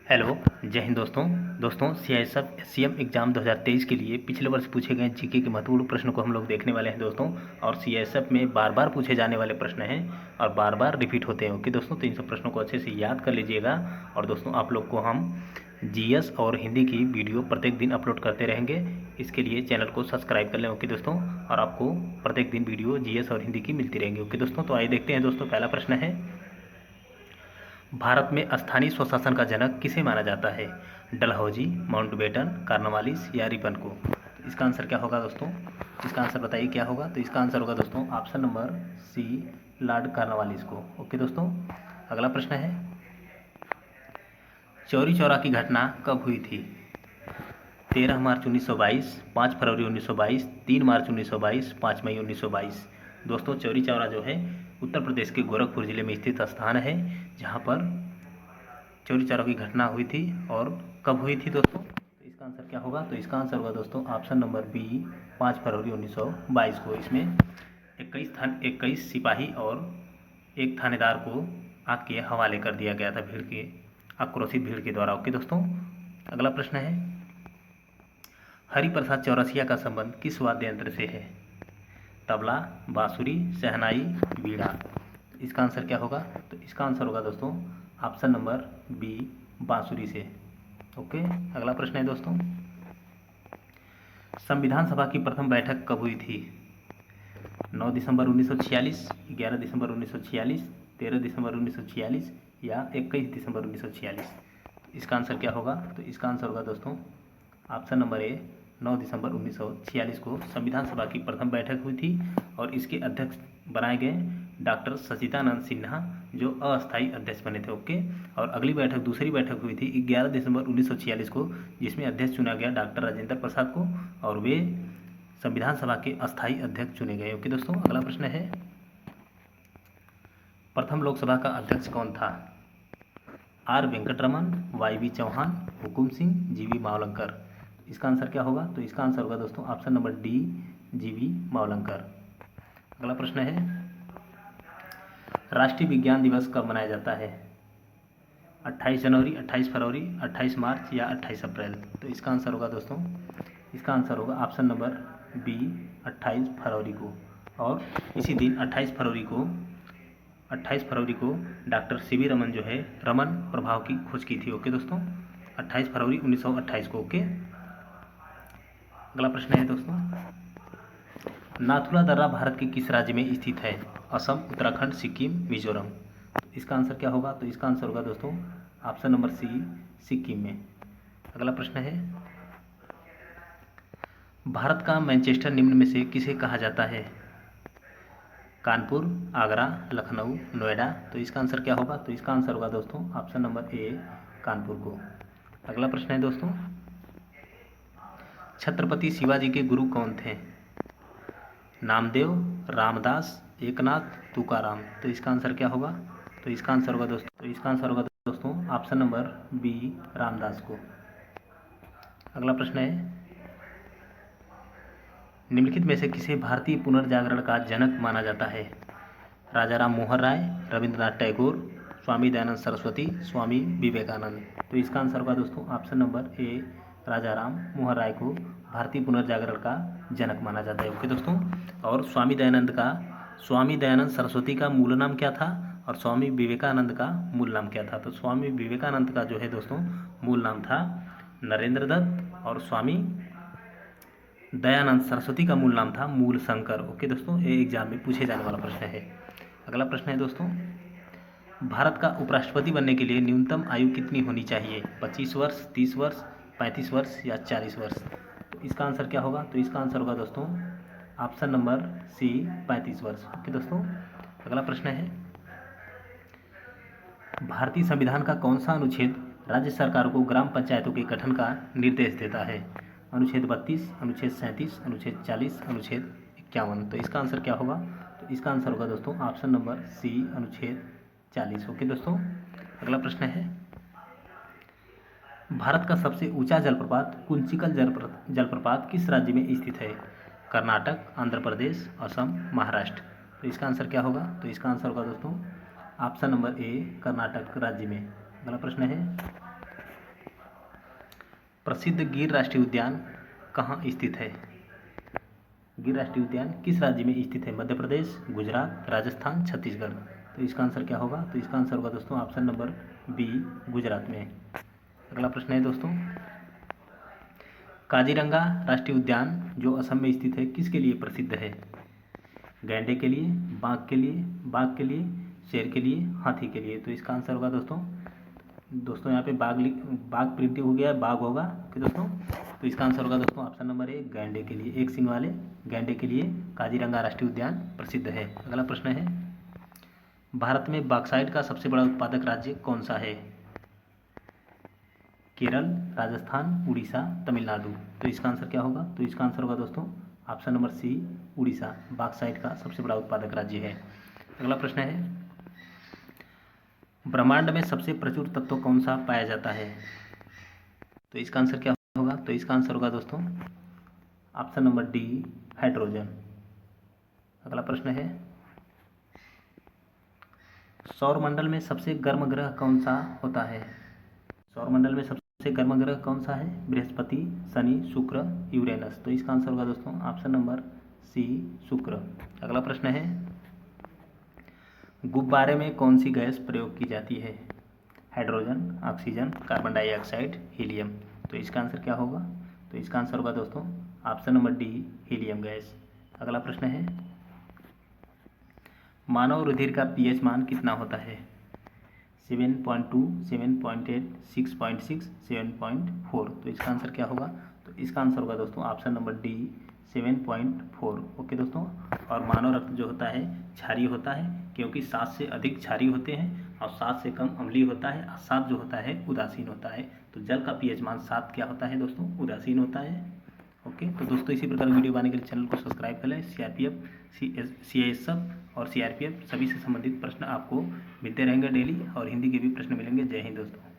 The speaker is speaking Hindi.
हेलो। जय हिंद दोस्तों। सीआईएसएफ सीएम एग्जाम 2023 के लिए पिछले वर्ष पूछे गए जीके के महत्वपूर्ण प्रश्न को हम लोग देखने वाले हैं दोस्तों। और सीआईएसएफ में बार बार पूछे जाने वाले प्रश्न हैं और बार बार रिपीट होते हैं। ओके दोस्तों, तो इन सब प्रश्नों को अच्छे से याद कर लीजिएगा। और दोस्तों आप लोग को हम जीएस और हिंदी की वीडियो प्रत्येक दिन अपलोड करते रहेंगे। इसके लिए चैनल को सब्सक्राइब कर लें। ओके दोस्तों, और आपको प्रत्येक दिन वीडियो जीएस और हिंदी की मिलती रहेंगी। ओके दोस्तों, तो आइए देखते हैं दोस्तों। पहला प्रश्न है, भारत में स्थानीय स्वशासन का जनक किसे माना जाता है? डलहौजी, माउंटबेटन, कार्नवालिस या रिपन को? तो इसका आंसर क्या होगा दोस्तों? इसका आंसर बताइए क्या होगा? तो इसका आंसर होगा दोस्तों option number C, Lord Cornwallis को। ओके दोस्तों, अगला प्रश्न है, चौरी चौरा की घटना कब हुई थी? 13 मार्च 1922, 5 फरवरी 1922, 3 मार्च 1922, 5 मई 1922। दोस्तों चौरी चौरा जो है उत्तर प्रदेश के गोरखपुर जिले में स्थित स्थान है जहाँ पर चौरी चौरा की घटना हुई थी। और कब हुई थी दोस्तों? तो इसका आंसर क्या होगा? तो इसका आंसर होगा दोस्तों ऑप्शन नंबर बी, 5 फरवरी 1922 को। इसमें 21 सिपाही और एक थानेदार को आग के हवाले कर दिया गया था भीड़ के, आक्रोशित भीड़ के द्वारा। ओके दोस्तों, अगला प्रश्न है, हरिप्रसाद चौरसिया का संबंध किस वाद्य यंत्र से है? तबला, बांसुरी, शहनाई, वीणा। इसका आंसर क्या होगा? तो इसका आंसर होगा दोस्तों ऑप्शन नंबर बी, बांसुरी से। ओके, अगला प्रश्न है दोस्तों, संविधान सभा की प्रथम बैठक कब हुई थी? 9 दिसंबर 1946, 11 दिसंबर 1946, 13 दिसंबर 1946 या 21 दिसंबर 1946? इसका आंसर क्या होगा? तो इसका आंसर होगा दोस्तों ऑप्शन नंबर ए, 9 दिसंबर 1946 को संविधान सभा की प्रथम बैठक हुई थी। और इसके अध्यक्ष बनाए गए डॉक्टर सचिदानंद सिन्हा, जो अस्थायी अध्यक्ष बने थे। ओके, और अगली बैठक, दूसरी बैठक हुई थी 11 दिसंबर 1946 को, जिसमें अध्यक्ष चुना गया डॉक्टर राजेंद्र प्रसाद को, और वे संविधान सभा के अस्थायी अध्यक्ष चुने गए। ओके दोस्तों, अगला प्रश्न है, प्रथम लोकसभा का अध्यक्ष कौन था? R Venkataraman, Y B Chauhan, Hukum Singh, G V Mavalankar. इसका आंसर क्या होगा? तो इसका आंसर होगा दोस्तों ऑप्शन नंबर डी, जीवी मावलंकर। अगला प्रश्न है, राष्ट्रीय विज्ञान दिवस कब मनाया जाता है? 28 जनवरी, 28 फरवरी, 28 मार्च या 28 अप्रैल? तो इसका आंसर होगा दोस्तों, इसका आंसर होगा ऑप्शन नंबर बी, 28 फरवरी को। और इसी दिन 28 फरवरी को डॉक्टर सीवी रमन जो है रमन प्रभाव की खोज की थी। ओके दोस्तों, 28 फरवरी 1928 को। ओके, अगला प्रश्न है दोस्तों, नाथुला दर्रा भारत के किस राज्य में स्थित है? असम, उत्तराखंड, सिक्किम, मिजोरम। इसका आंसर क्या होगा? तो इसका आंसर होगा दोस्तों ऑप्शन नंबर सी, सिक्किम में। अगला प्रश्न है, भारत का मैनचेस्टर निम्न में से किसे कहा जाता है? कानपुर, आगरा, लखनऊ, नोएडा। तो इसका आंसर क्या होगा? तो इसका आंसर होगा दोस्तों ऑप्शन नंबर ए, कानपुर को। अगला प्रश्न है दोस्तों, छत्रपति शिवाजी के गुरु कौन थे? नामदेव, रामदास, एकनाथ, तुकाराम। तो इसका आंसर क्या होगा? तो इसका आंसर होगा दोस्तों ऑप्शन नंबर बी, रामदास को। अगला प्रश्न है, निम्नलिखित में से किसे भारतीय पुनर्जागरण का जनक माना जाता है? राजा राम मोहन राय, रविंद्रनाथ टैगोर, स्वामी दयानंद सरस्वती, स्वामी विवेकानंद। तो इसका आंसर होगा दोस्तों ऑप्शन नंबर ए, राजा राम मोहन राय को भारतीय पुनर्जागरण का जनक माना जाता है। ओके दोस्तों, और स्वामी दयानंद सरस्वती का मूल नाम क्या था और स्वामी विवेकानंद का मूल नाम क्या था? तो स्वामी विवेकानंद का जो है दोस्तों मूल नाम था नरेंद्र दत्त, और स्वामी दयानंद सरस्वती का मूल नाम था मूल शंकर। ओके दोस्तों, ये एग्जाम में पूछे जाने वाला प्रश्न है। अगला प्रश्न है दोस्तों, भारत का उपराष्ट्रपति बनने के लिए न्यूनतम आयु कितनी होनी चाहिए? 25 वर्ष, 30 वर्ष, 35 वर्ष या 40 वर्ष? तो इसका आंसर क्या होगा? तो इसका आंसर होगा दोस्तों ऑप्शन नंबर सी, 35 वर्ष। ओके दोस्तों, अगला प्रश्न है, भारतीय संविधान का कौन सा अनुच्छेद राज्य सरकार को ग्राम पंचायतों के गठन का निर्देश देता है? अनुच्छेद 32, अनुच्छेद 37, अनुच्छेद 40, अनुच्छेद 51। तो इसका आंसर क्या होगा? तो इसका आंसर होगा दोस्तों ऑप्शन नंबर सी, अनुच्छेद 40। ओके दोस्तों, अगला प्रश्न है, भारत का सबसे ऊंचा जलप्रपात कुंचिकल जलप्रपात किस राज्य में स्थित है? कर्नाटक, आंध्र प्रदेश, असम, महाराष्ट्र। तो इसका आंसर क्या होगा? तो इसका आंसर होगा दोस्तों ऑप्शन नंबर ए, कर्नाटक राज्य में। अगला प्रश्न है, प्रसिद्ध गिर राष्ट्रीय उद्यान कहाँ स्थित है? गिर राष्ट्रीय उद्यान किस राज्य में स्थित है? मध्य प्रदेश, गुजरात, राजस्थान, छत्तीसगढ़। तो इसका आंसर क्या होगा? तो इसका आंसर होगा दोस्तों ऑप्शन नंबर बी, गुजरात में। अगला प्रश्न है दोस्तों, काजीरंगा राष्ट्रीय उद्यान जो असम में स्थित है किसके लिए प्रसिद्ध है? गैंडे के लिए, बाघ के लिए, शेर के लिए, हाथी के लिए। तो इसका आंसर होगा दोस्तों यहाँ पे बाघ प्रिंट हो गया है, बाघ होगा कि दोस्तों। तो इसका आंसर होगा दोस्तों ऑप्शन नंबर ए, गैंडे के लिए। एक सिंग वाले गैंडे के लिए काजीरंगा राष्ट्रीय उद्यान प्रसिद्ध है। अगला प्रश्न है, भारत में बॉक्साइट का सबसे बड़ा उत्पादक राज्य कौन सा है? केरल, राजस्थान, उड़ीसा, तमिलनाडु। तो इसका आंसर क्या होगा? तो इसका आंसर होगा दोस्तों option number C, Orissa bauxite का सबसे बड़ा उत्पादक राज्य है। अगला प्रश्न है, ब्रह्मांड में सबसे प्रचुर तत्व कौन सा पाया जाता है? तो इसका आंसर क्या होगा? तो इसका आंसर होगा दोस्तों ऑप्शन नंबर डी, हाइड्रोजन। अगला प्रश्न है, सौरमंडल में सबसे गर्म ग्रह कौन सा होता है? सौरमंडल में सबसे गर्म ग्रह कौन सा है? बृहस्पति, शनि, शुक्र, यूरेनस। तो इसका आंसर होगा दोस्तों ऑप्शन नंबर सी, शुक्र। अगला प्रश्न है, गुब्बारे में कौन सी गैस प्रयोग की जाती है? Hydrogen, oxygen, carbon dioxide, helium. तो इसका आंसर क्या होगा? तो इसका आंसर होगा दोस्तों option number D, helium gas. अगला प्रश्न है, मानव रुधिर का पीएच मान कितना होता है? 7.2, 7.8, 6.6, 7.4। तो इसका आंसर क्या होगा? तो इसका आंसर होगा दोस्तों ऑप्शन नंबर डी, 7.4। ओके दोस्तों। और मानव रक्त जो होता है क्षारीय होता है, क्योंकि 7 से अधिक क्षारीय होते हैं और 7 से कम अम्लीय होता है, और 7 जो होता है उदासीन होता है। तो जल का पीएच मान 7 क्या होता है दोस्तों? उदासीन होता है। ओके, तो दोस्तों इसी प्रकार वीडियो बनाने के लिए चैनल को सब्सक्राइब कर लें। सीआरपीएफ, सीआईएसएफ और सीआरपीएफ सभी से संबंधित प्रश्न आपको मिलते रहेंगे डेली, और हिंदी के भी प्रश्न मिलेंगे। जय हिंद दोस्तों।